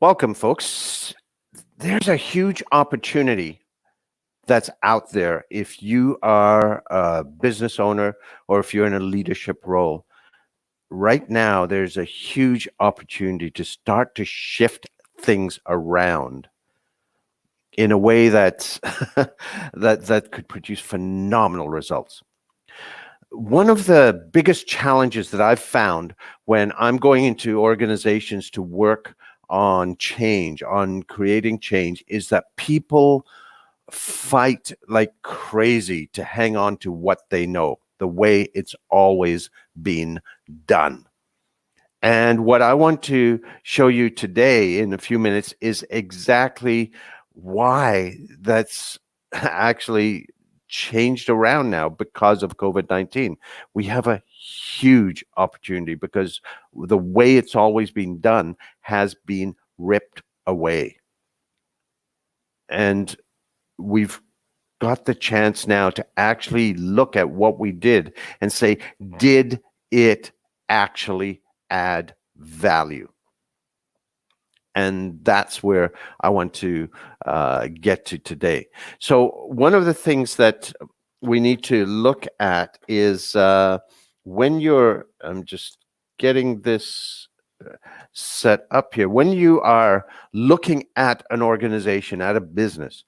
Welcome, folks. There's a huge opportunity that's out there if you are a business owner or if you're in a leadership role. Right now, there's a huge opportunity to start to shift things around in a way that that could produce phenomenal results. One of the biggest challenges that I've found when I'm going into organizations to work on change, on creating change, is that people fight like crazy to hang on to what they know, the way it's always been done. And what I want to show you today in a few minutes is exactly why that's actually changed around now because of COVID-19. We have a huge opportunity because the way it's always been done has been ripped away. And we've got the chance now to actually look at what we did and say, did it actually add value? And that's where I want to get to today. So one of the things that we need to look at is when you're, I'm just getting this set up here, when you are looking at an organization, at a business,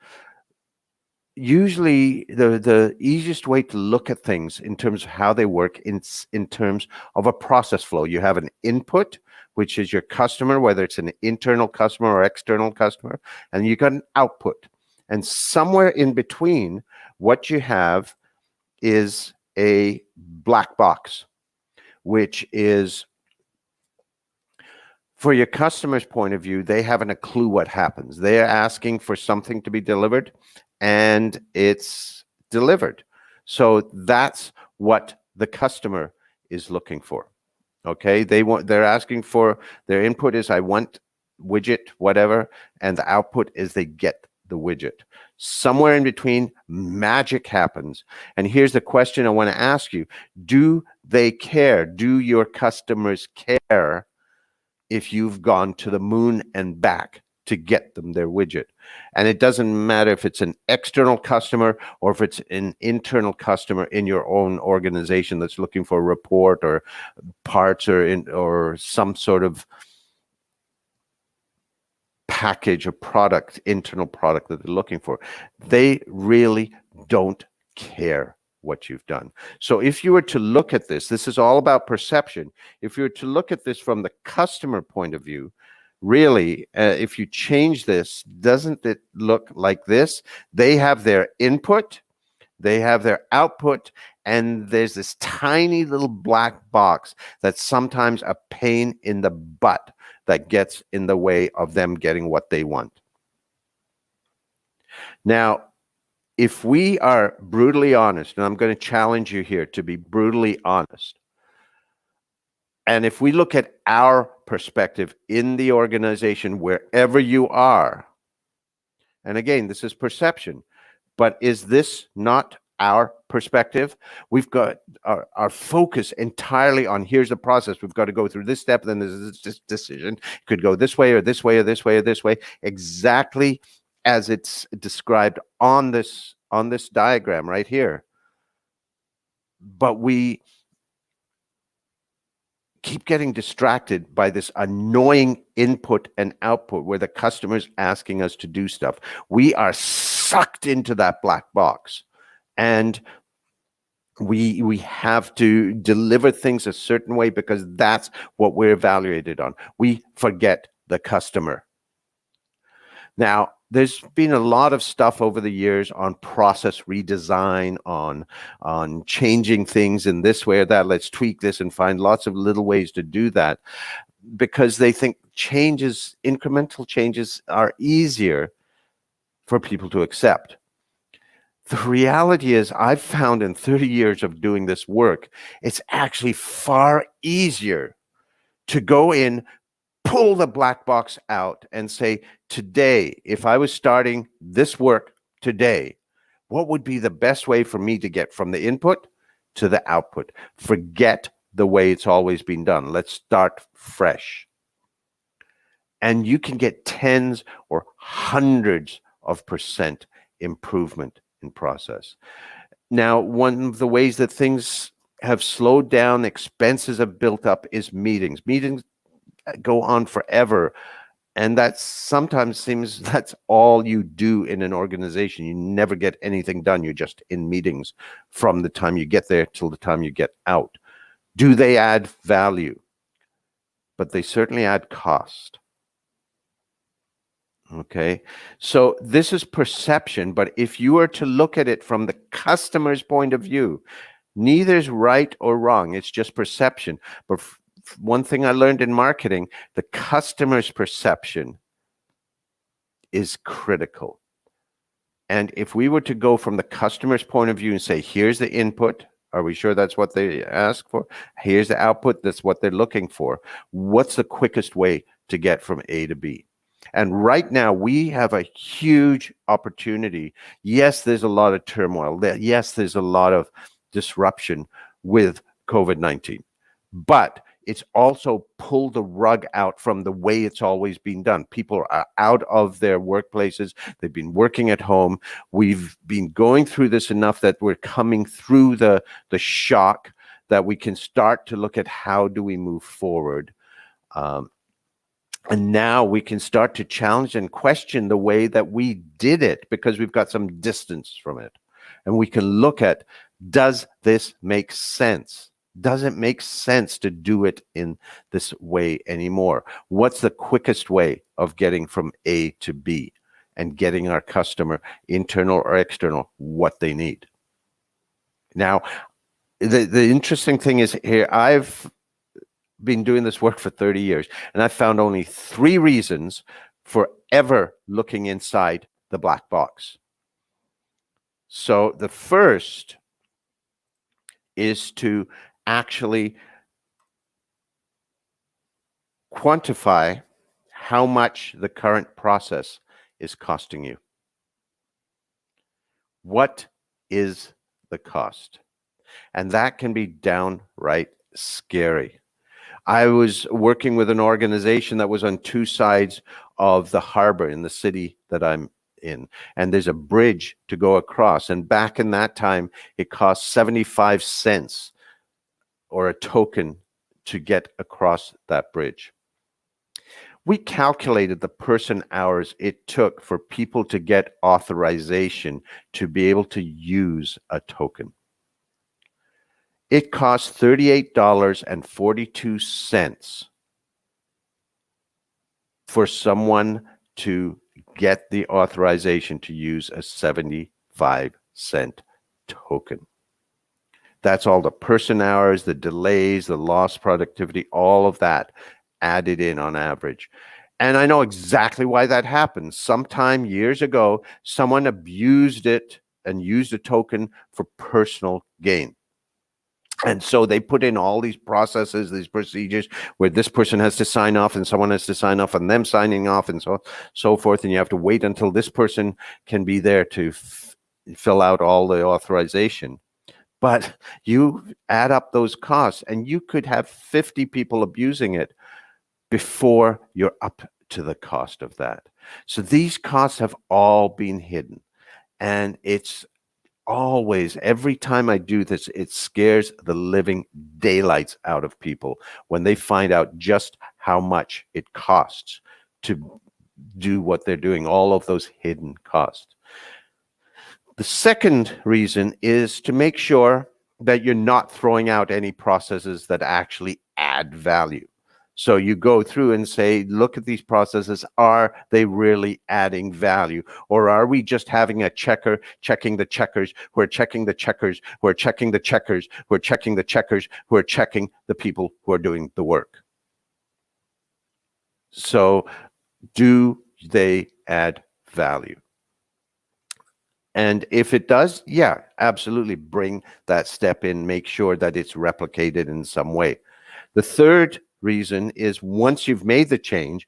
usually the easiest way to look at things in terms of how they work in terms of a process flow. You have an input, which is your customer, whether it's an internal customer or external customer, and you got an output. And somewhere in between, what you have is a black box, which is, for your customer's point of view, they haven't a clue what happens. They're asking for something to be delivered, and it's delivered. So that's what the customer is looking for. Okay, they're asking for, their input is I want widget, whatever, and the output is they get the widget. Somewhere in between, magic happens. And here's the question I want to ask you. Do they care? Do your customers care if you've gone to the moon and back to get them their widget? And it doesn't matter if it's an external customer or if it's an internal customer in your own organization that's looking for a report or parts or some sort of package or product, internal product that they're looking for. They really don't care what you've done. So if you were to look at this is all about perception. If you were to look at this from the customer point of view, really, if you change this, doesn't it look like this? They have their input, they have their output, and there's this tiny little black box that's sometimes a pain in the butt that gets in the way of them getting what they want. Now, if we are brutally honest, and I'm going to challenge you here to be brutally honest, and if we look at our perspective in the organization, wherever you are, and again, this is perception, but is this not our perspective? We've got our focus entirely on here's the process. We've got to go through this step, then there's this decision. It could go this way or this way or this way or this way, exactly as it's described on this diagram right here. But we keep getting distracted by this annoying input and output where the customer's asking us to do stuff. We are sucked into that black box, and we have to deliver things a certain way because that's what we're evaluated on. We forget the customer. Now, there's been a lot of stuff over the years on process redesign, on changing things in this way or that. Let's tweak this and find lots of little ways to do that because they think changes, incremental changes, are easier for people to accept. The reality is, I've found in 30 years of doing this work, it's actually far easier to go in, pull the black box out and say, today, if I was starting this work today, what would be the best way for me to get from the input to the output? Forget the way it's always been done. Let's start fresh. And you can get tens or hundreds of percent improvement in process. Now, one of the ways that things have slowed down, expenses have built up, is meetings. Meetings go on forever. And that sometimes seems that's all you do in an organization. You never get anything done. You're just in meetings from the time you get there till the time you get out. Do they add value? But they certainly add cost. Okay, so this is perception, but if you are to look at it from the customer's point of view, neither is right or wrong. It's just perception. But one thing I learned in marketing, the customer's perception is critical. And if we were to go from the customer's point of view and say, here's the input, are we sure that's what they ask for? Here's the output, that's what they're looking for. What's the quickest way to get from A to B? And right now, we have a huge opportunity. Yes, there's a lot of turmoil. Yes, there's a lot of disruption with COVID-19. But it's also pulled the rug out from the way it's always been done. People are out of their workplaces. They've been working at home. We've been going through this enough that we're coming through the shock that we can start to look at how do we move forward. And now we can start to challenge and question the way that we did it because we've got some distance from it. And we can look at, does this make sense? Does it make sense to do it in this way anymore? What's the quickest way of getting from A to B and getting our customer, internal or external, what they need? Now, the interesting thing is here, I've been doing this work for 30 years, and I found only 3 reasons for ever looking inside the black box. So the first is to actually quantify how much the current process is costing you. What is the cost? And that can be downright scary. I was working with an organization that was on 2 sides of the harbor in the city that I'm in, and there's a bridge to go across. And back in that time, it cost 75 cents or a token to get across that bridge. We calculated the person hours it took for people to get authorization to be able to use a token. It cost $38.42 for someone to get the authorization to use a 75-cent token. That's all the person hours, the delays, the lost productivity, all of that added in on average. And I know exactly why that happened. Sometime years ago, someone abused it and used a token for personal gain. And so they put in all these processes, these procedures where this person has to sign off and someone has to sign off and them signing off and so forth. And you have to wait until this person can be there to fill out all the authorization. But you add up those costs and you could have 50 people abusing it before you're up to the cost of that. So these costs have all been hidden. And it's always, every time I do this, it scares the living daylights out of people when they find out just how much it costs to do what they're doing, all of those hidden costs. The second reason is to make sure that you're not throwing out any processes that actually add value. So you go through and say, look at these processes. Are they really adding value? Or are we just having a checker checking the checkers, who are checking the checkers, who are checking the checkers, who are checking the checkers, who are checking the people who are doing the work? So do they add value? And if it does, yeah, absolutely bring that step in, make sure that it's replicated in some way. The third reason is once you've made the change,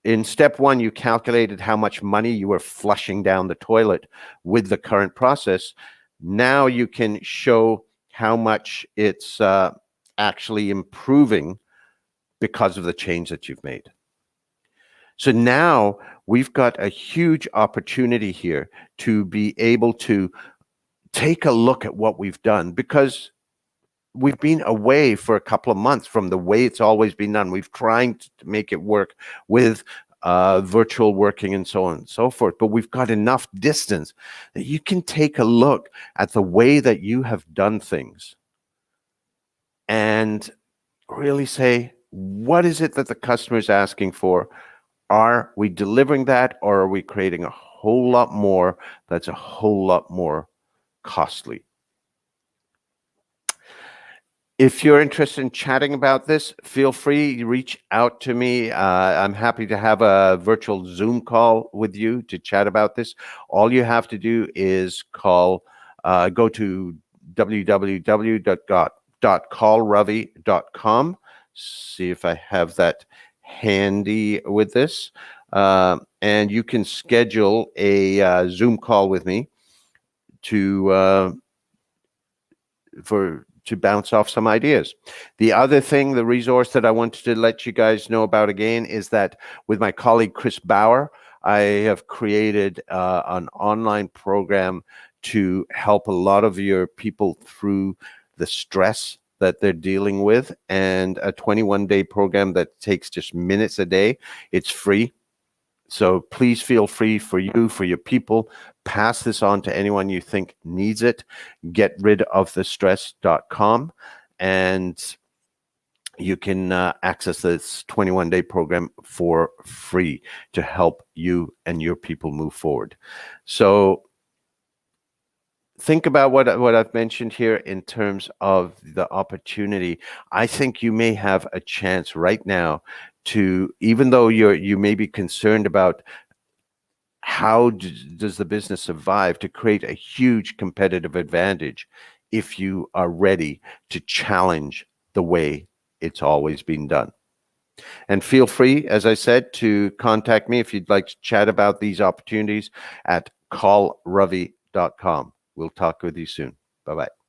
in step 1, you calculated how much money you were flushing down the toilet with the current process. Now you can show how much it's actually improving because of the change that you've made. So now we've got a huge opportunity here to be able to take a look at what we've done, because we've been away for a couple of months from the way it's always been done. We've tried to make it work with virtual working and so on and so forth, but we've got enough distance that you can take a look at the way that you have done things and really say, what is it that the customer is asking for? Are we delivering that, or are we creating a whole lot more that's a whole lot more costly? If you're interested in chatting about this, feel free to reach out to me. I'm happy to have a virtual Zoom call with you to chat about this. All you have to do is go to www.callravi.com. See if I have that handy with this. And you can schedule a Zoom call with me to bounce off some ideas. The other thing, the resource that I wanted to let you guys know about again, is that with my colleague Chris Bauer, I have created an online program to help a lot of your people through the stress that they're dealing with, and a 21-day program that takes just minutes a day. It's free. So please feel free, for your people, pass this on to anyone you think needs it. GetRidOfTheStress.com, and you can access this 21-day program for free to help you and your people move forward. So think about what I've mentioned here in terms of the opportunity. I think you may have a chance right now to, even though you may be concerned about how does the business survive, to create a huge competitive advantage if you are ready to challenge the way it's always been done. And feel free, as I said, to contact me if you'd like to chat about these opportunities at callravi.com. We'll talk with you soon. Bye-bye.